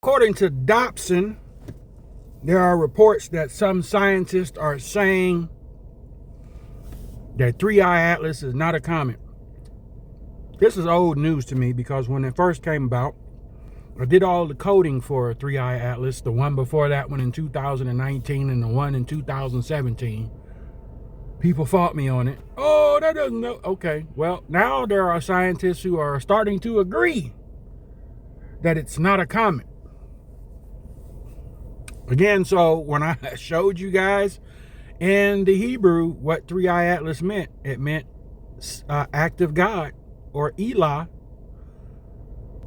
According to Dobson, there are reports that some scientists are saying that Three Eye Atlas is not a comet. This is old news to me because when it first came about, I did all the coding for Three Eye Atlas, the one before that one in 2019 and the one in 2017. People fought me on it. Oh, that doesn't know. Okay, well, now there are scientists who are starting to agree that it's not a comet. Again, so when I showed you guys in the Hebrew what Three Eye Atlas meant, it meant act of God, or Elah.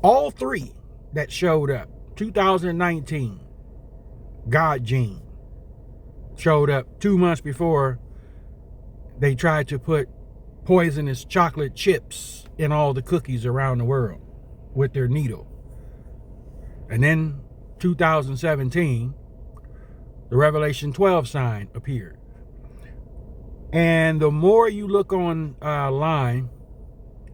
All three that showed up. 2019, God Gene showed up 2 months before they tried to put poisonous chocolate chips in all the cookies around the world with their needle. And then 2017, the Revelation 12 sign appeared. And the more you look online,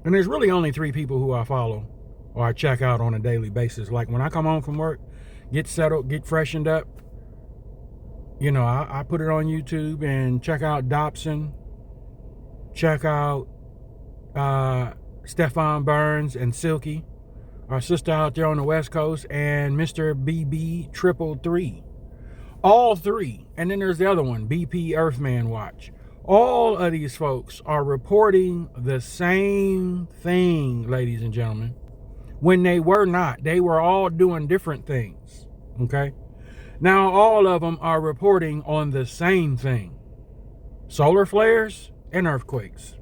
and there's really only 3 people who I follow or I check out on a daily basis. Like when I come home from work, get settled, get freshened up, you know, I put it on YouTube and check out Dobson, check out Stefan Burns and Silky, our sister out there on the West Coast, and Mr. BB 333. All 3. And then there's the other one, BP Earthman Watch. All of these folks are reporting the same thing, ladies and gentlemen, when they were not. They were all doing different things, okay? Now all of them are reporting on the same thing: solar flares and earthquakes.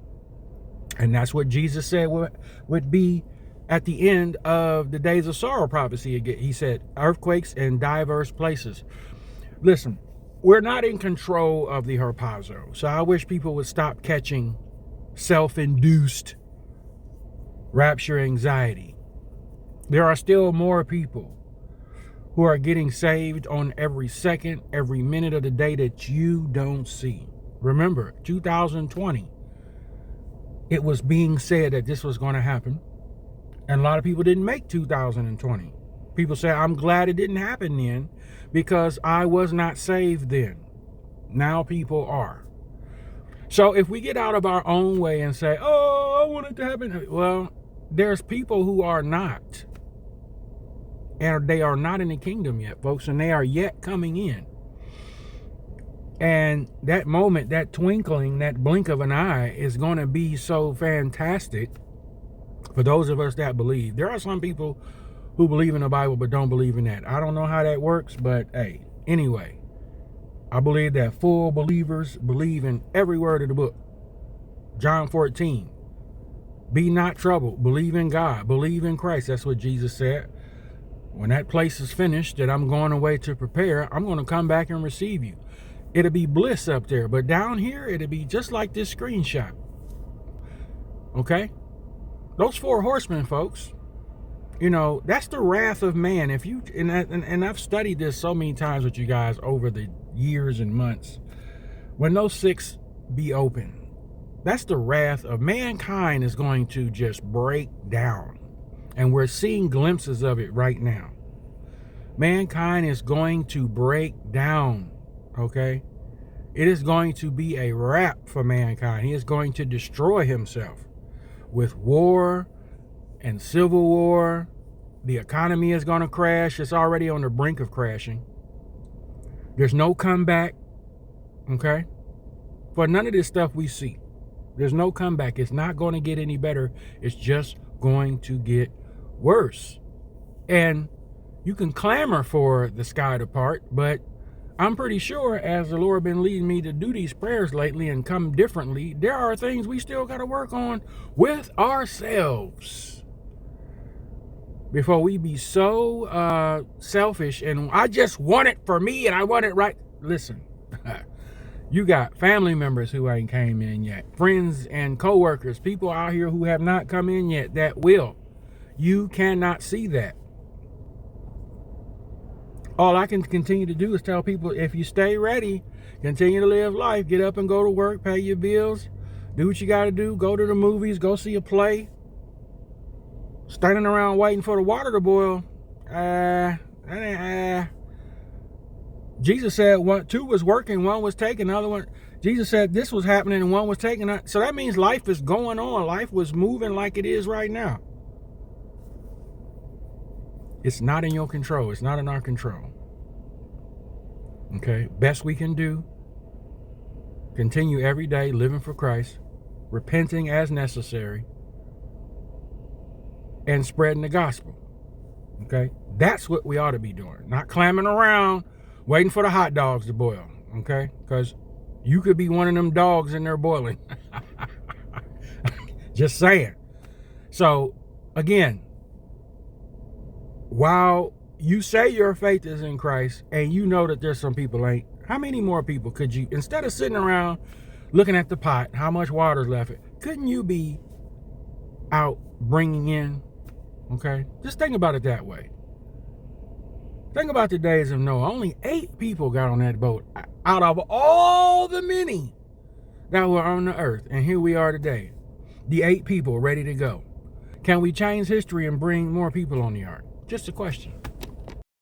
And that's what Jesus said would be at the end of the days of sorrow prophecy. He said earthquakes in diverse places. Listen, we're not in control of the harpazo, so I wish people would stop catching self-induced rapture anxiety. There are still more people who are getting saved on every second, every minute of the day that you don't see. Remember, 2020, it was being said that this was going to happen, and a lot of people didn't make 2020. People say, I'm glad it didn't happen then because I was not saved then. Now people are. So if we get out of our own way and say, oh, I want it to happen. Well, there's people who are not. And they are not in the kingdom yet, folks, and they are yet coming in. And that moment, that twinkling, that blink of an eye is going to be so fantastic for those of us that believe. There are some people who believe in the Bible but don't believe in that. I don't know how that works, but hey, anyway, I believe that full believers believe in every word of the book. John 14, be not troubled, believe in God, believe in Christ. That's what Jesus said. When that place is finished that I'm going away to prepare, I'm going to come back and receive you. It'll be bliss up there, but down here, it'll be just like this screenshot. Okay? Those 4 horsemen, folks, you know, that's the wrath of man. If you, and I've studied this so many times with you guys over the years and months. When those 6 be open, that's the wrath of mankind is going to just break down. And we're seeing glimpses of it right now. Mankind is going to break down, okay? It is going to be a wrap for mankind. He is going to destroy himself with war and civil war. The economy is going to crash. It's already on the brink of crashing. There's no comeback, okay? For none of this stuff we see. There's no comeback. It's not going to get any better. It's just going to get worse. And you can clamor for the sky to part, but I'm pretty sure as the Lord been leading me to do these prayers lately and come differently, there are things we still got to work on with ourselves before we be so selfish and I just want it for me and I want it right. Listen, you got family members who ain't came in yet, friends and co-workers, people out here who have not come in yet that will. You cannot see that. All I can continue to do is tell people, if you stay ready, continue to live life, get up and go to work, pay your bills, do what you got to do, go to the movies, go see a play. Standing around waiting for the water to boil, that Jesus said two was working, one was taken, the other one. Jesus said this was happening and one was taken. So that means life is going on. Life was moving like it is right now. It's not in your control. It's not in our control. Okay? Best we can do, continue every day living for Christ, repenting as necessary, and spreading the gospel. Okay? That's what we ought to be doing. Not clamming around, waiting for the hot dogs to boil. Okay? Because you could be one of them dogs in there boiling. Just saying. So, again, while you say your faith is in Christ and you know that there's some people ain't, how many more people could you, instead of sitting around looking at the pot, how much water's left, couldn't you be out bringing in? Okay? Just think about it that way. Think about the days of Noah. Only 8 people got on that boat out of all the many that were on the earth. And here we are today. The 8 people ready to go. Can we change history and bring more people on the ark? Just a question.